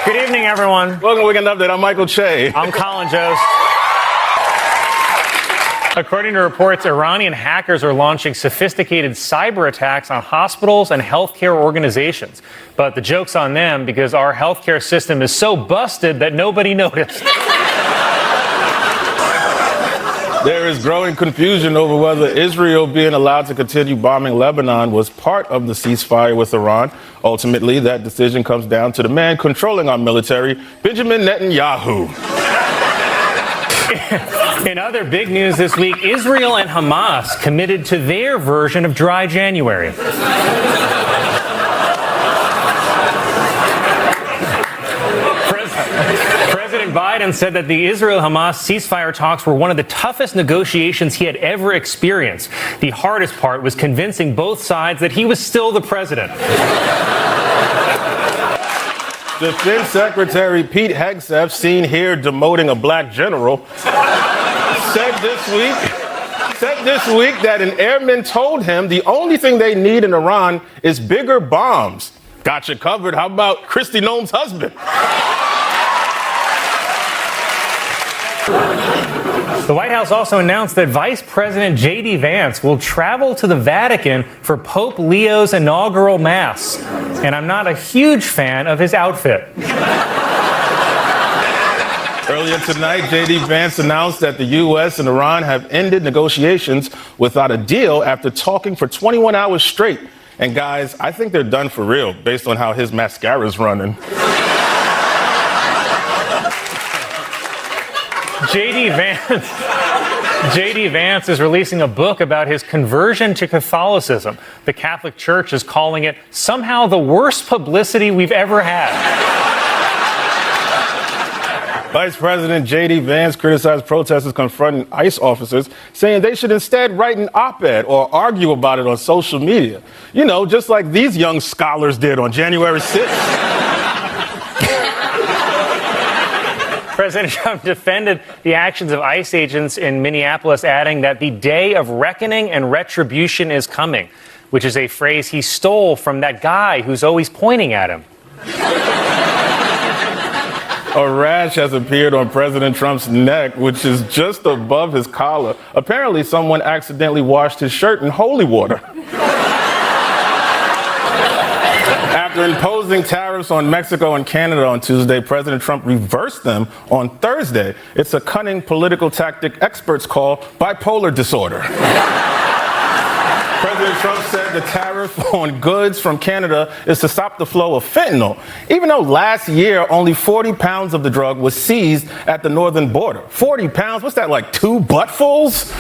Good evening, everyone. Welcome to Weekend Update. I'm Michael Che. I'm Colin Jost. According to reports, Iranian hackers are launching sophisticated cyber attacks on hospitals and healthcare organizations. But the joke's on them because our healthcare system is so busted that nobody noticed. There is growing confusion over whether Israel being allowed to continue bombing Lebanon was part of the ceasefire with Iran. Ultimately, that decision comes down to the man controlling our military, Benjamin Netanyahu. In other big news this week, Israel and Hamas committed to their version of dry January. President Biden said that the Israel-Hamas ceasefire talks were one of the toughest negotiations he had ever experienced. The hardest part was convincing both sides that he was still the president. Defense Secretary Pete Hegseth, seen here demoting a black general, said this week that an airman told him the only thing they need in Iran is bigger bombs. Got you covered. How about Kristi Noem's husband? The White House also announced that Vice President J.D. Vance will travel to the Vatican for Pope Leo's inaugural Mass. And I'm not a huge fan of his outfit. Earlier tonight, J.D. Vance announced that the U.S. and Iran have ended negotiations without a deal after talking for 21 hours straight. And guys, I think they're done for real based on how his mascara's running. J.D. Vance is releasing a book about his conversion to Catholicism. The Catholic Church is calling it somehow the worst publicity we've ever had. Vice President J.D. Vance criticized protesters confronting ICE officers, saying they should instead write an op-ed or argue about it on social media. You know, just like these young scholars did on January 6th. President Trump defended the actions of ICE agents in Minneapolis, adding that the day of reckoning and retribution is coming, which is a phrase he stole from that guy who's always pointing at him. A rash has appeared on President Trump's neck, which is just above his collar. Apparently, someone accidentally washed his shirt in holy water. After imposing tariffs on Mexico and Canada on Tuesday, President Trump reversed them on Thursday. It's a cunning political tactic experts call bipolar disorder. President Trump said the tariff on goods from Canada is to stop the flow of fentanyl, even though last year only 40 pounds of the drug was seized at the northern border. 40 pounds? What's that, like 2 buttfuls?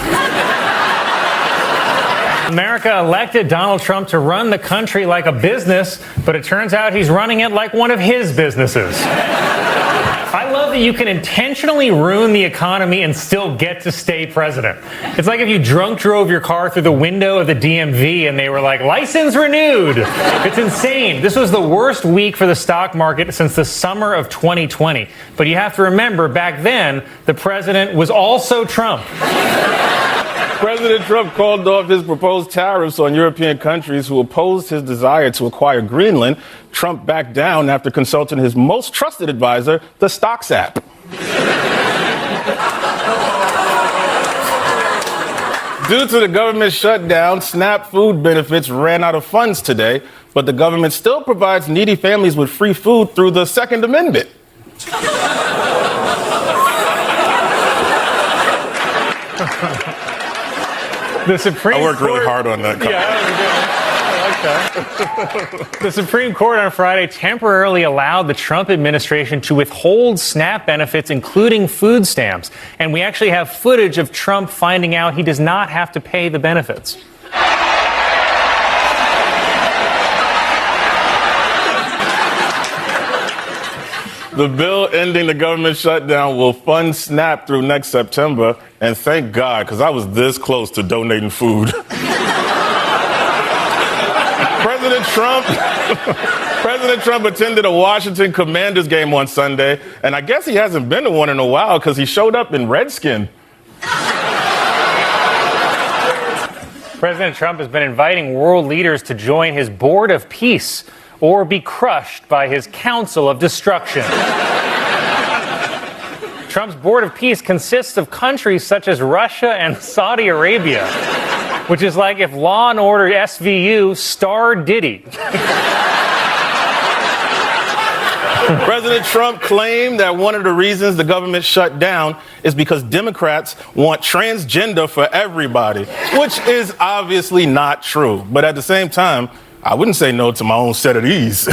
America elected Donald Trump to run the country like a business, but it turns out he's running it like one of his businesses. I love that you can intentionally ruin the economy and still get to stay president. It's like if you drunk drove your car through the window of the DMV and they were like, license renewed. It's insane. This was the worst week for the stock market since the summer of 2020. But you have to remember, back then, the president was also Trump. President Trump called off his proposed tariffs on European countries who opposed his desire to acquire Greenland. Trump backed down after consulting his most trusted advisor, the Stocks app. Due to the government shutdown, SNAP food benefits ran out of funds today, but the government still provides needy families with free food through the Second Amendment. The Supreme I worked Court, really hard on that. Yeah, that was good. I like that. The Supreme Court on Friday temporarily allowed the Trump administration to withhold SNAP benefits, including food stamps. And we actually have footage of Trump finding out he does not have to pay the benefits. The bill ending the government shutdown will fund SNAP through next September, and thank God, because I was this close to donating food. President Trump attended a Washington Commanders game on Sunday, and I guess he hasn't been to one in a while because he showed up in redskin. President Trump has been inviting world leaders to join his Board of Peace, or be crushed by his council of destruction. Trump's Board of Peace consists of countries such as Russia and Saudi Arabia, which is like if Law and Order SVU starred Diddy. President Trump claimed that one of the reasons the government shut down is because Democrats want transgender for everybody, which is obviously not true. But at the same time, I wouldn't say no to my own set of these.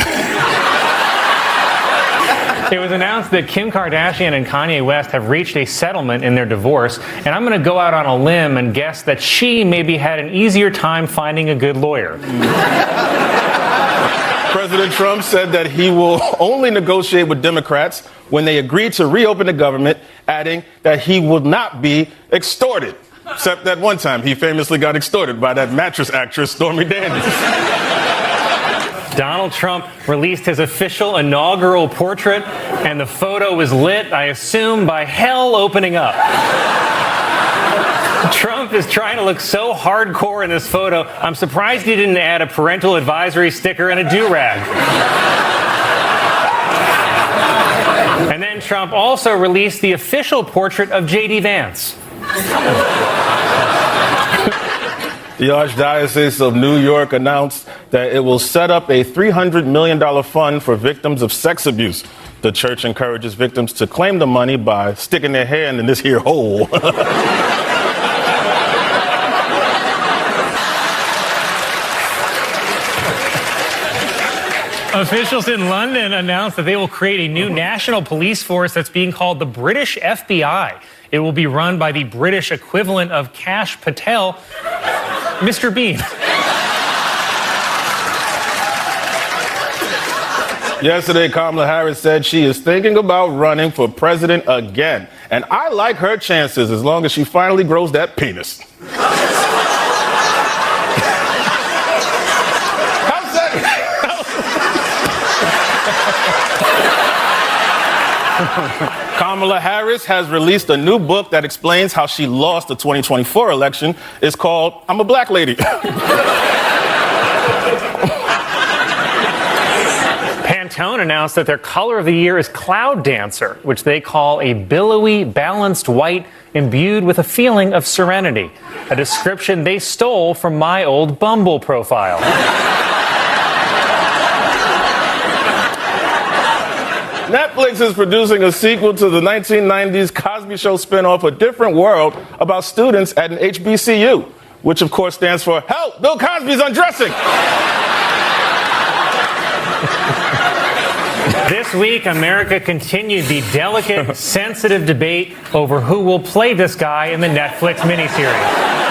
It was announced that Kim Kardashian and Kanye West have reached a settlement in their divorce, and I'm going to go out on a limb and guess that she maybe had an easier time finding a good lawyer. President Trump said that he will only negotiate with Democrats when they agree to reopen the government, adding that he will not be extorted. Except that one time he famously got extorted by that mattress actress Stormy Daniels. Donald Trump released his official inaugural portrait, and the photo was lit, I assume, by hell opening up. Trump is trying to look so hardcore in this photo, I'm surprised he didn't add a parental advisory sticker and a do-rag. And then Trump also released the official portrait of J.D. Vance. The Archdiocese of New York announced that it will set up a $300 million fund for victims of sex abuse. The church encourages victims to claim the money by sticking their hand in this here hole. Officials in London announced that they will create a new national police force that's being called the British FBI. It will be run by the British equivalent of Kash Patel, Mr. Bean. Yesterday, Kamala Harris said she is thinking about running for president again. And I like her chances as long as she finally grows that penis. Kamala Harris has released a new book that explains how she lost the 2024 election. It's called I'm a Black Lady. Pantone announced that their color of the year is Cloud Dancer, which they call a billowy, balanced white imbued with a feeling of serenity, a description they stole from my old Bumble profile. Netflix is producing a sequel to the 1990s Cosby Show spinoff, A Different World, about students at an HBCU, which of course stands for Help! Bill Cosby's Undressing! This week, America continued the delicate, sensitive debate over who will play this guy in the Netflix miniseries.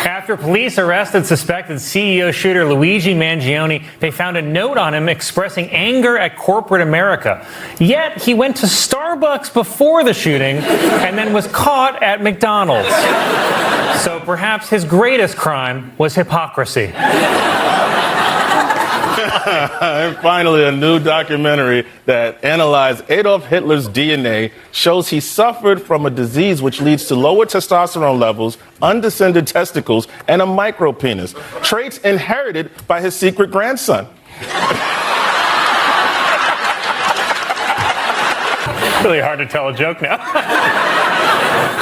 After police arrested suspected CEO shooter Luigi Mangione, they found a note on him expressing anger at corporate America. Yet, he went to Starbucks before the shooting and then was caught at McDonald's. So perhaps his greatest crime was hypocrisy. And finally, a new documentary that analyzed Adolf Hitler's DNA shows he suffered from a disease which leads to lower testosterone levels, undescended testicles, and a micropenis, traits inherited by his secret grandson. Really hard to tell a joke now.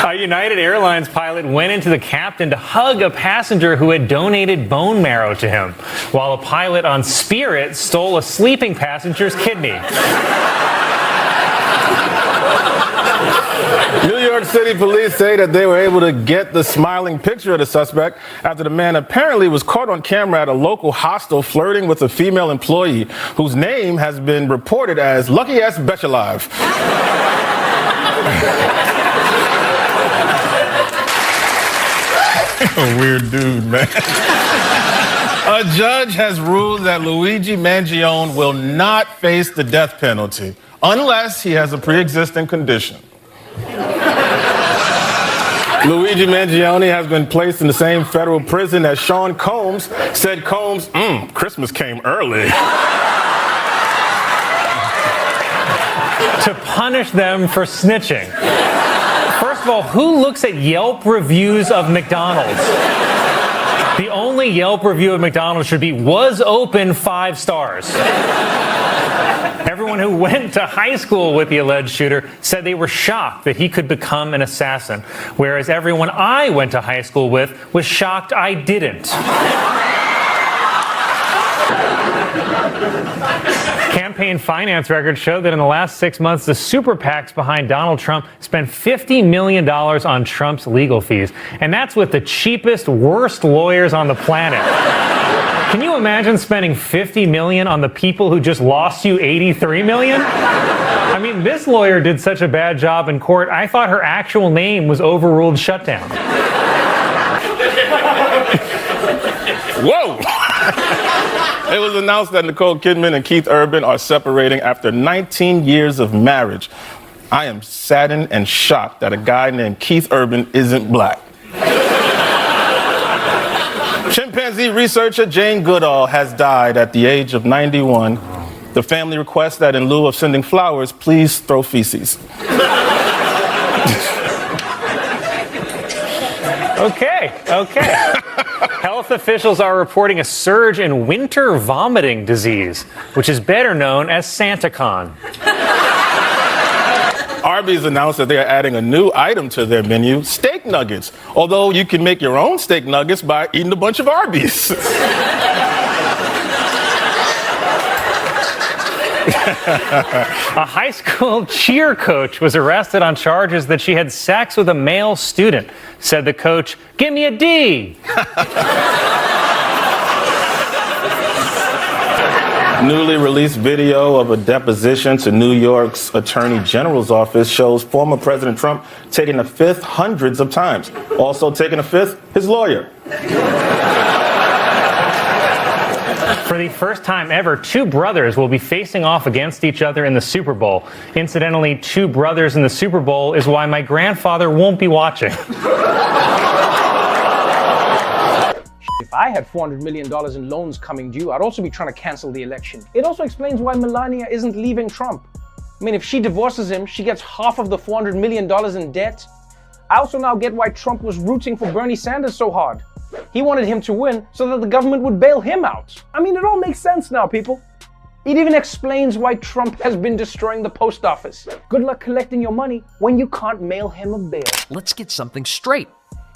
A United Airlines pilot went into the captain to hug a passenger who had donated bone marrow to him, while a pilot on Spirit stole a sleeping passenger's kidney. New York City police say that they were able to get the smiling picture of the suspect after the man apparently was caught on camera at a local hostel flirting with a female employee whose name has been reported as Lucky S. Betchalive. A weird dude, man. A judge has ruled that Luigi Mangione will not face the death penalty unless he has a pre-existing condition. Luigi Mangione has been placed in the same federal prison as Sean Combs. Said Combs, Christmas came early. To punish them for snitching. First of all, who looks at Yelp reviews of McDonald's? The only Yelp review of McDonald's should be, was open 5 stars. Everyone who went to high school with the alleged shooter said they were shocked that he could become an assassin, whereas everyone I went to high school with was shocked I didn't. Campaign finance records show that in the last 6 months, the super PACs behind Donald Trump spent $50 million on Trump's legal fees. And that's with the cheapest, worst lawyers on the planet. Can you imagine spending $50 million on the people who just lost you $83 million? I mean, this lawyer did such a bad job in court, I thought her actual name was Overruled Shutdown. Whoa! It was announced that Nicole Kidman and Keith Urban are separating after 19 years of marriage. I am saddened and shocked that a guy named Keith Urban isn't black. Chimpanzee researcher Jane Goodall has died at the age of 91. The family requests that in lieu of sending flowers, please throw feces. Okay. Health officials are reporting a surge in winter vomiting disease, which is better known as SantaCon. Arby's announced that they are adding a new item to their menu, steak nuggets. Although you can make your own steak nuggets by eating a bunch of Arby's. A high school cheer coach was arrested on charges that she had sex with a male student. Said the coach, "Give me a D." Newly released video of a deposition to New York's Attorney General's office shows former President Trump taking a fifth hundreds of times. Also taking a fifth, his lawyer. For the first time ever, 2 brothers will be facing off against each other in the Super Bowl. Incidentally, 2 brothers in the Super Bowl is why my grandfather won't be watching. If I had $400 million in loans coming due, I'd also be trying to cancel the election. It also explains why Melania isn't leaving Trump. I mean, if she divorces him, she gets half of the $400 million in debt. I also now get why Trump was rooting for Bernie Sanders so hard. He wanted him to win so that the government would bail him out. I mean, it all makes sense now, people. It even explains why Trump has been destroying the post office. Good luck collecting your money when you can't mail him a bill. Let's get something straight.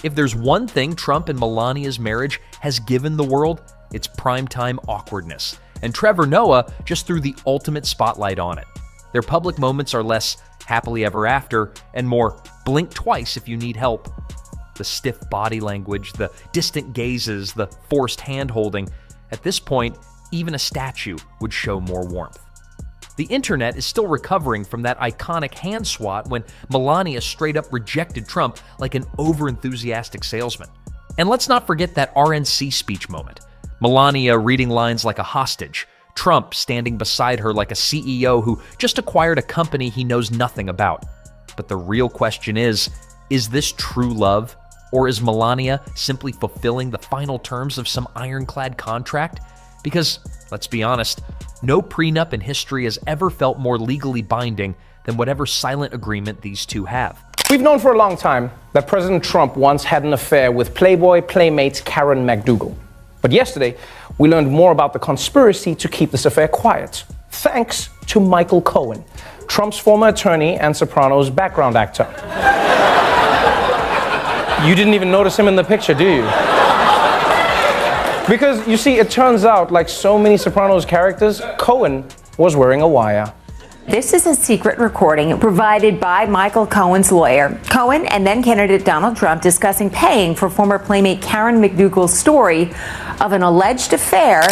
If there's one thing Trump and Melania's marriage has given the world, it's primetime awkwardness. And Trevor Noah just threw the ultimate spotlight on it. Their public moments are less happily ever after and more blink twice if you need help. The stiff body language, the distant gazes, the forced hand-holding. At this point, even a statue would show more warmth. The internet is still recovering from that iconic hand swat when Melania straight up rejected Trump like an over-enthusiastic salesman. And let's not forget that RNC speech moment. Melania reading lines like a hostage, Trump standing beside her like a CEO who just acquired a company he knows nothing about. But the real question is this true love? Or is Melania simply fulfilling the final terms of some ironclad contract? Because, let's be honest, no prenup in history has ever felt more legally binding than whatever silent agreement these two have. We've known for a long time that President Trump once had an affair with Playboy playmate Karen McDougal. But yesterday, we learned more about the conspiracy to keep this affair quiet, thanks to Michael Cohen, Trump's former attorney and Sopranos background actor. You didn't even notice him in the picture, do you? Because, you see, it turns out, like so many Sopranos characters, Cohen was wearing a wire. This is a secret recording provided by Michael Cohen's lawyer. Cohen and then candidate Donald Trump discussing paying for former playmate Karen McDougal's story of an alleged affair.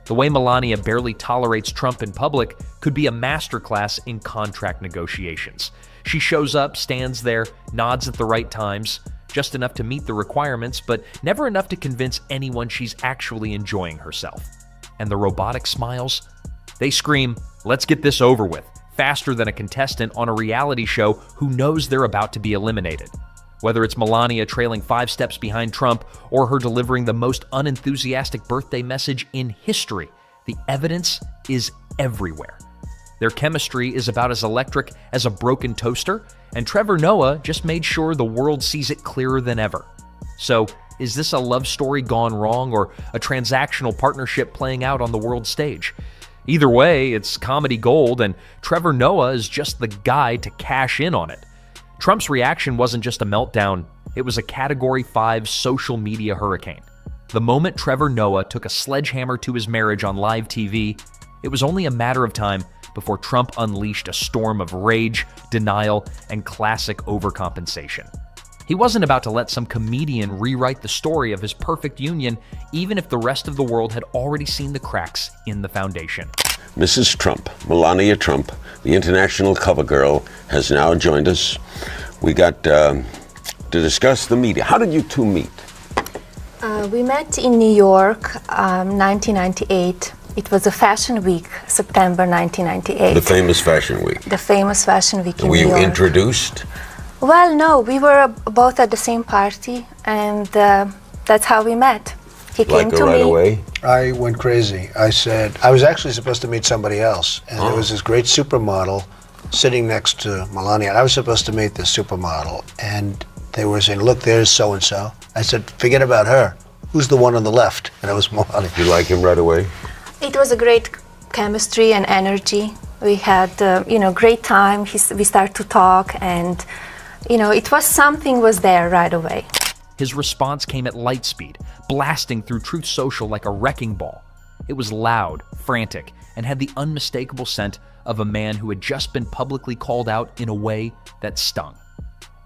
The way Melania barely tolerates Trump in public could be a masterclass in contract negotiations. She shows up, stands there, nods at the right times, just enough to meet the requirements, but never enough to convince anyone she's actually enjoying herself. And the robotic smiles? They scream, "Let's get this over with," faster than a contestant on a reality show who knows they're about to be eliminated. Whether it's Melania trailing 5 steps behind Trump or her delivering the most unenthusiastic birthday message in history, the evidence is everywhere. Their chemistry is about as electric as a broken toaster, and Trevor Noah just made sure the world sees it clearer than ever. So, Is this a love story gone wrong or a transactional partnership playing out on the world stage? Either way, it's comedy gold, and Trevor Noah is just the guy to cash in on it. Trump's reaction wasn't just a meltdown, it was a Category 5 social media hurricane. The moment Trevor Noah took a sledgehammer to his marriage on live TV, it was only a matter of time before Trump unleashed a storm of rage, denial, and classic overcompensation. He wasn't about to let some comedian rewrite the story of his perfect union, even if the rest of the world had already seen the cracks in the foundation. Mrs. Trump, Melania Trump, the international cover girl, has now joined us. We got to discuss the media. How did you two meet? We met in New York, 1998. It was a fashion week, September 1998. The famous fashion week. The famous fashion week in Were New you York. introduced? Well, no, we were both at the same party, and that's how we met. He came to right me. away? I went crazy. I said, I was actually supposed to meet somebody else, and there was this great supermodel sitting next to Melania. I was supposed to meet this supermodel, and they were saying, look, there's so-and-so. I said, forget about her. Who's the one on the left? And it was Melania. You like him right away? It was a great chemistry and energy. We had, great time. We started to talk, and, it was something was there right away. His response came at light speed, blasting through Truth Social like a wrecking ball. It was loud, frantic, and had the unmistakable scent of a man who had just been publicly called out in a way that stung.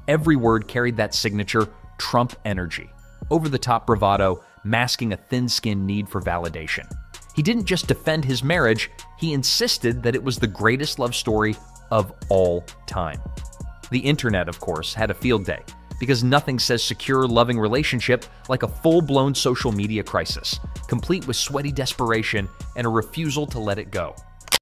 Every word carried that signature, Trump energy, over-the-top bravado, masking a thin-skinned need for validation. He didn't just defend his marriage, he insisted that it was the greatest love story of all time. The internet, of course, had a field day, because nothing says secure, loving relationship like a full-blown social media crisis, complete with sweaty desperation and a refusal to let it go.